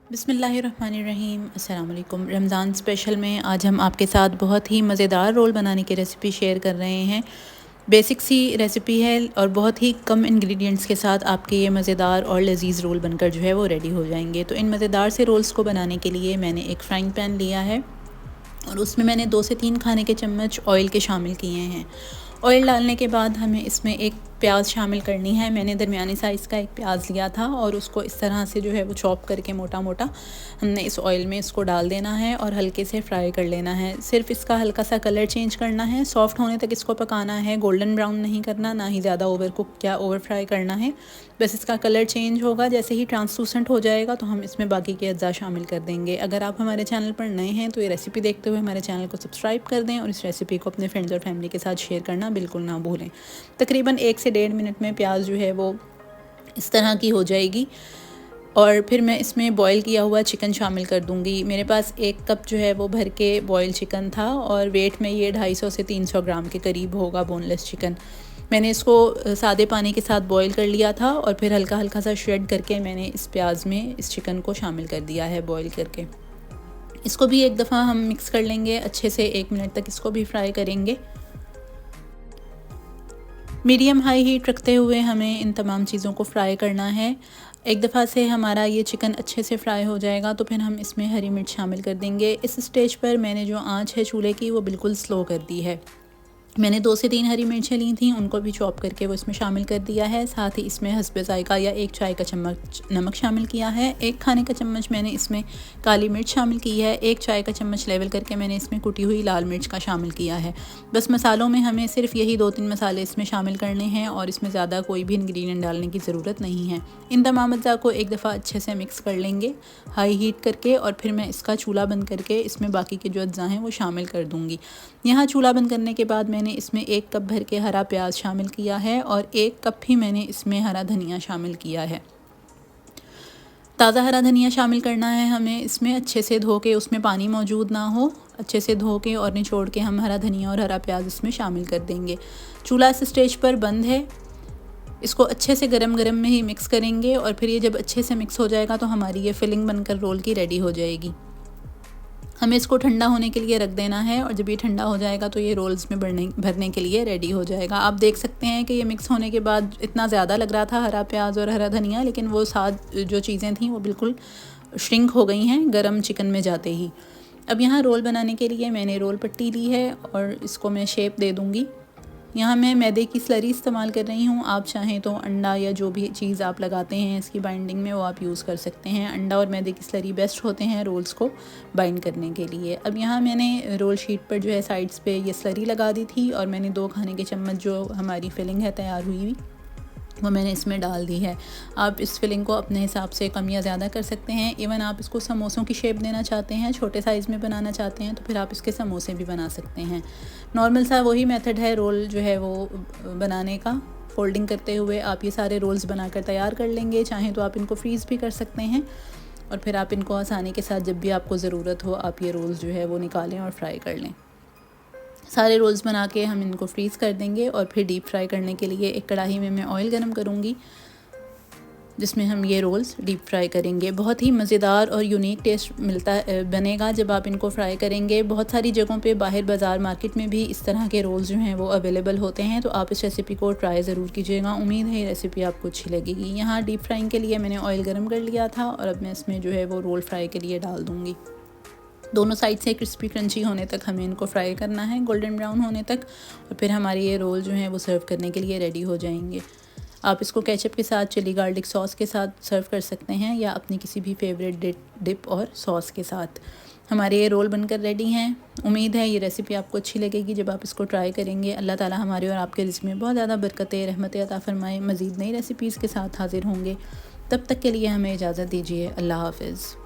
बिस्मिल्लाहिर्रहमानिर्रहीम। अस्सलाम वालेकुम। रमज़ान स्पेशल में आज हम आपके साथ बहुत ही मज़ेदार रोल बनाने की रेसिपी शेयर कर रहे हैं। बेसिक सी रेसिपी है और बहुत ही कम इंग्रेडिएंट्स के साथ आपके ये मज़ेदार और लजीज़ रोल बनकर जो है वो रेडी हो जाएंगे। तो इन मज़ेदार से रोल्स को बनाने के लिए मैंने एक फ्राइंग पैन लिया है और उसमें मैंने 2 से 3 खाने के चम्मच ऑयल के शामिल किए हैं। ऑयल डालने के बाद हमें इसमें एक प्याज शामिल करनी है। मैंने दरमियानी साइज़ का एक प्याज लिया था और उसको इस तरह से जो है वो चॉप करके मोटा मोटा हमने इस ऑयल में इसको डाल देना है और हल्के से फ्राई कर लेना है। सिर्फ इसका हल्का सा कलर चेंज करना है, सॉफ्ट होने तक इसको पकाना है। गोल्डन ब्राउन नहीं करना, ना ही ज़्यादा ओवर कुक या ओवर फ्राई करना है। बस इसका कलर चेंज होगा, जैसे ही ट्रांसलूसेंट हो जाएगा तो हम इसमें बाकी के अज्जा शामिल कर देंगे। अगर आप हमारे चैनल पर नए हैं तो ये रेसिपी देखते हुए हमारे चैनल को सब्सक्राइब कर दें और इस रेसिपी को अपने फ्रेंड्स और फैमिली के साथ शेयर करना बिल्कुल ना भूलें। तकरीबन 1 से 1.5 मिनट में प्याज जो है वो इस तरह की हो जाएगी और फिर मैं इसमें बॉईल किया हुआ चिकन शामिल कर दूंगी। मेरे पास 1 कप जो है वो भर के बॉयल चिकन था और वेट में ये 250 से 300 ग्राम के करीब होगा बोनलेस चिकन। मैंने इसको सादे पानी के साथ बॉईल कर लिया था और फिर हल्का हल्का सा श्रेड करके मैंने इस प्याज में इस चिकन को शामिल कर दिया है बॉईल करके। इसको भी एक दफ़ा हम मिक्स कर लेंगे अच्छे से, 1 मिनट तक इसको भी फ्राई करेंगे। मीडियम हाई हीट रखते हुए हमें इन तमाम चीज़ों को फ्राई करना है। एक दफ़ा से हमारा ये चिकन अच्छे से फ्राई हो जाएगा तो फिर हम इसमें हरी मिर्च शामिल कर देंगे। इस स्टेज पर मैंने जो आंच है चूल्हे की वो बिल्कुल स्लो कर दी है। मैंने 2 से 3 हरी मिर्चें ली थी, उनको भी चॉप करके वो इसमें शामिल कर दिया है। साथ ही इसमें हस्बे ज़ायक़ा या 1 चाय का चम्मच नमक शामिल किया है। 1 खाने का चम्मच मैंने इसमें काली मिर्च शामिल की है। 1 चाय का चम्मच लेवल करके मैंने इसमें कुटी हुई लाल मिर्च का शामिल किया है। बस मसालों में हमें सिर्फ यही 2-3 मसाले इसमें शामिल करने हैं और इसमें ज़्यादा कोई भी इंग्रेडिएंट डालने की ज़रूरत नहीं है। इन तमाम अज़्ज़ा को एक दफ़ा अच्छे से मिक्स कर लेंगे हाई हीट करके और फिर मैं इसका चूल्हा बंद करके इसमें बाकी के जो अज़्ज़ा हैं वो शामिल कर दूँगी। यहाँ चूल्हा बंद करने के बाद मैंने इसमें 1 कप भर के हरा प्याज शामिल किया है और 1 कप ही मैंने इसमें हरा धनिया शामिल किया है। ताज़ा हरा धनिया शामिल करना है हमें इसमें, अच्छे से धो के, उसमें पानी मौजूद ना हो, अच्छे से धो के और निचोड़ के हम हरा धनिया और हरा प्याज इसमें शामिल कर देंगे। चूल्हा इस स्टेज पर बंद है। इसको अच्छे से गरम गरम में ही मिक्स करेंगे और फिर ये जब अच्छे से मिक्स हो जाएगा तो हमारी ये फिलिंग बनकर रोल की रेडी हो जाएगी। हमें इसको ठंडा होने के लिए रख देना है और जब ये ठंडा हो जाएगा तो ये रोल्स में भरने के लिए रेडी हो जाएगा। आप देख सकते हैं कि ये मिक्स होने के बाद इतना ज़्यादा लग रहा था हरा प्याज और हरा धनिया, लेकिन वो साथ जो चीज़ें थीं वो बिल्कुल श्रिंक हो गई हैं गर्म चिकन में जाते ही। अब यहाँ रोल बनाने के लिए मैंने रोल पट्टी ली है और इसको मैं शेप दे दूँगी। यहाँ मैं मैदे की स्लरी इस्तेमाल कर रही हूँ। आप चाहें तो अंडा या जो भी चीज़ आप लगाते हैं इसकी बाइंडिंग में वो आप यूज़ कर सकते हैं। अंडा और मैदे की स्लरी बेस्ट होते हैं रोल्स को बाइंड करने के लिए। अब यहाँ मैंने रोल शीट पर जो है साइड्स पे ये स्लरी लगा दी थी और मैंने 2 खाने के चम्मच जो हमारी फिलिंग है तैयार हुई हुई वो मैंने इसमें डाल दी है। आप इस फिलिंग को अपने हिसाब से कम या ज़्यादा कर सकते हैं। इवन आप इसको समोसों की शेप देना चाहते हैं, छोटे साइज़ में बनाना चाहते हैं तो फिर आप इसके समोसे भी बना सकते हैं। नॉर्मल सा वही मेथड है रोल जो है वो बनाने का। फोल्डिंग करते हुए आप ये सारे रोल्स बनाकर तैयार कर लेंगे। चाहें तो आप इनको फ्रीज़ भी कर सकते हैं और फिर आप इनको आसानी के साथ जब भी आपको ज़रूरत हो आप ये रोल्स जो है वो निकालें और फ्राई कर लें। सारे रोल्स बना के हम इनको फ्रीज़ कर देंगे और फिर डीप फ्राई करने के लिए एक कढ़ाई में मैं ऑयल गरम करूँगी जिसमें हम ये रोल्स डीप फ्राई करेंगे। बहुत ही मज़ेदार और यूनिक टेस्ट बनेगा जब आप इनको फ्राई करेंगे। बहुत सारी जगहों पे बाहर बाज़ार मार्केट में भी इस तरह के रोल्स जो हैं वो अवेलेबल होते हैं, तो आप इस रेसिपी को ट्राई ज़रूर कीजिएगा। उम्मीद है ये रेसिपी आपको अच्छी लगेगी। यहाँ डीप फ्राइंग के लिए मैंने ऑयल गर्म कर लिया था और अब मैं इसमें जो है वो रोल फ्राई के लिए डाल दूँगी। दोनों साइड से क्रिस्पी क्रंची होने तक हमें इनको फ्राई करना है, गोल्डन ब्राउन होने तक, और फिर हमारे ये रोल जो हैं वो सर्व करने के लिए रेडी हो जाएंगे। आप इसको केचप के साथ, चिली गार्लिक सॉस के साथ सर्व कर सकते हैं या अपनी किसी भी फेवरेट डिप और सॉस के साथ। हमारे ये रोल बनकर रेडी हैं। उम्मीद है ये रेसिपी आपको अच्छी लगेगी जब आप इसको ट्राई करेंगे। अल्लाह ताला हमारे और आपके रिज़्क़ में बहुत ज़्यादा बरकतें, रहमतें अता फ़रमाए। मज़ीद नई रेसिपीज़ के साथ हाज़िर होंगे। तब तक के लिए हमें इजाज़त दीजिए। अल्लाह हाफ़िज़।